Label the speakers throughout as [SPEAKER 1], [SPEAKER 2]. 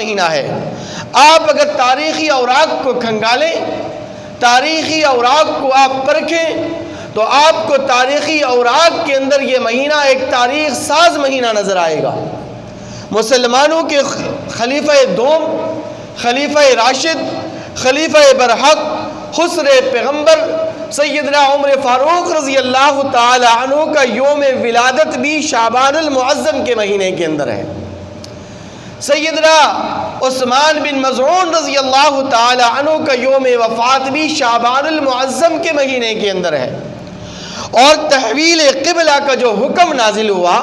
[SPEAKER 1] مہینہ ہے۔ آپ اگر تاریخی اوراق کو کھنگالیں، تاریخی اوراق کو آپ پرکھیں، تو آپ کو تاریخی اوراق کے اندر یہ مہینہ ایک تاریخ ساز مہینہ نظر آئے گا۔ مسلمانوں کے خلیفہ دوم، خلیفہ راشد، خلیفہ برحق، خسر پیغمبر سیدنا عمر فاروق رضی اللہ تعالی عنہ کا یوم ولادت بھی شعبان المعظم کے مہینے کے اندر ہے۔ سیدنا عثمان بن مظعون رضی اللہ تعالی عنہ کا یوم وفات بھی شعبان المعظم کے مہینے کے اندر ہے۔ اور تحویل قبلہ کا جو حکم نازل ہوا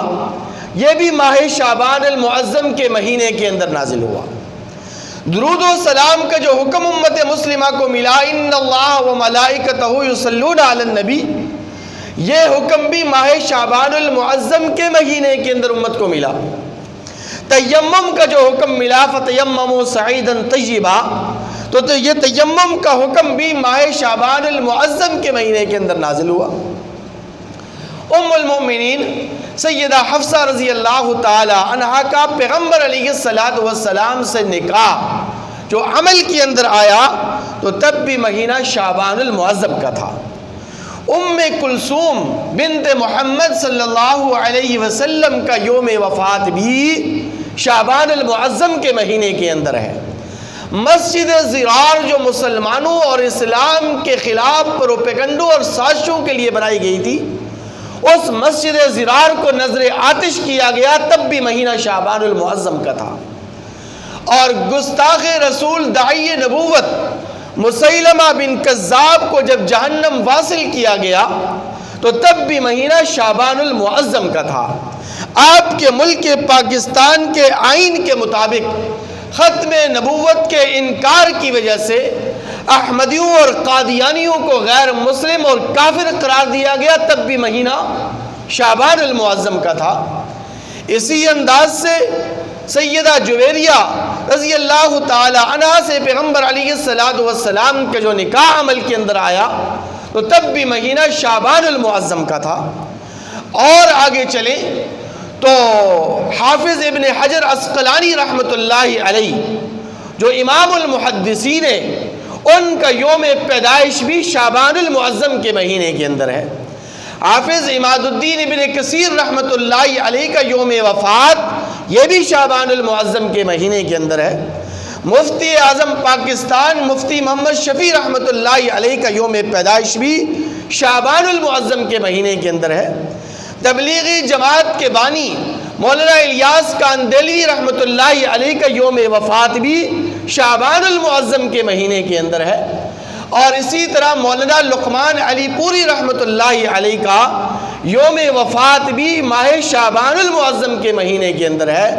[SPEAKER 1] یہ بھی ماہ شعبان المعظم کے مہینے کے اندر نازل ہوا۔ درود و سلام کا جو حکم امت مسلمہ کو ملا، ان اللہ و ملائکتہ یصلون علی النبی، یہ حکم بھی ماہ شعبان المعظم کے مہینے کے اندر امت کو ملا۔ تیمم کا جو حکم ملا، فتیمموا صعیدا طیبا، تو یہ تیمم کا حکم بھی ماہ شعبان المعظم کے مہینے کے اندر نازل ہوا۔ ام المؤمنین سیدہ حفصہ رضی اللہ تعالی عنہا کا پیغمبر علیہ السلام سے نکاح جو عمل کے اندر آیا تو تب بھی مہینہ شعبان المعظم کا تھا۔ ام کلثوم بنت محمد صلی اللہ علیہ وسلم کا یوم وفات بھی شعبان المعظم کے مہینے کے اندر ہے۔ مسجد زرار جو مسلمانوں اور اسلام کے خلاف پروپیگنڈوں اور سازشوں کے لیے بنائی گئی تھی، اس مسجد زرار کو نظر آتش کیا گیا تب بھی مہینہ شعبان المعظم کا تھا۔ اور گستاخ رسول داعی نبوت مسیلمہ بن کذاب کو جب جہنم واصل کیا گیا تو تب بھی مہینہ شعبان المعظم کا تھا۔ آپ کے ملک پاکستان کے آئین کے مطابق ختم نبوت کے انکار کی وجہ سے احمدیوں اور قادیانیوں کو غیر مسلم اور کافر قرار دیا گیا، تب بھی مہینہ شعبان المعظم کا تھا۔ اسی انداز سے سیدہ جویریہ رضی اللہ تعالی عنہا سے پیغمبر علیہ السلام کا جو نکاح عمل کے اندر آیا تو تب بھی مہینہ شعبان المعظم کا تھا۔ اور آگے چلیں تو حافظ ابن حجر عسقلانی رحمۃ اللہ علیہ جو امام المحدثین ہیں، ان کا یوم پیدائش بھی شعبان المعظم کے مہینے کے اندر ہے۔ حافظ عماد الدین ابن کثیر رحمۃ اللہ علیہ کا یوم وفات یہ بھی شعبان المعظم کے مہینے کے اندر ہے۔ مفتی اعظم پاکستان مفتی محمد شفیع رحمۃ اللہ علیہ کا یوم پیدائش بھی شعبان المعظم کے مہینے کے اندر ہے۔ تبلیغی جماعت کے بانی مولانا الیاس کاندیلوی رحمۃ اللہ علیہ کا یوم وفات بھی شعبان المعظم کے مہینے کے اندر ہے۔ اور اسی طرح مولانا لقمان علی پوری رحمۃ اللہ علیہ کا یوم وفات بھی ماہ شعبان المعظم کے مہینے کے اندر ہے۔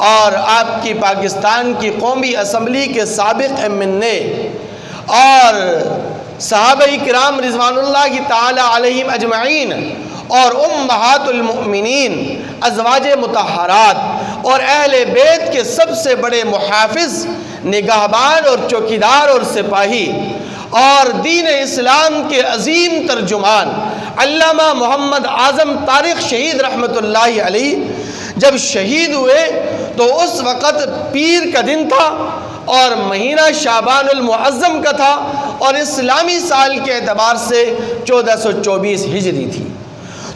[SPEAKER 1] اور آپ کی پاکستان کی قومی اسمبلی کے سابق MN اور صحابہ کرام رضوان اللہ تعالی علیہم اجمعین اور امہات المؤمنین ازواج مطہرات اور اہل بیت کے سب سے بڑے محافظ، نگہبان اور چوکیدار اور سپاہی اور دین اسلام کے عظیم ترجمان علامہ محمد اعظم طارق شہید رحمۃ اللہ علیہ جب شہید ہوئے تو اس وقت پیر کا دن تھا اور مہینہ شعبان المعظم کا تھا اور اسلامی سال کے اعتبار سے 1424 ہجری تھی۔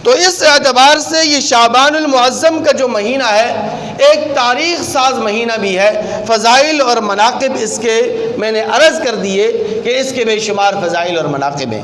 [SPEAKER 1] تو اس اعتبار سے یہ شعبان المعظم کا جو مہینہ ہے ایک تاریخ ساز مہینہ بھی ہے۔ فضائل اور مناقب اس کے میں نے عرض کر دیے کہ اس کے بے شمار فضائل اور مناقب ہیں۔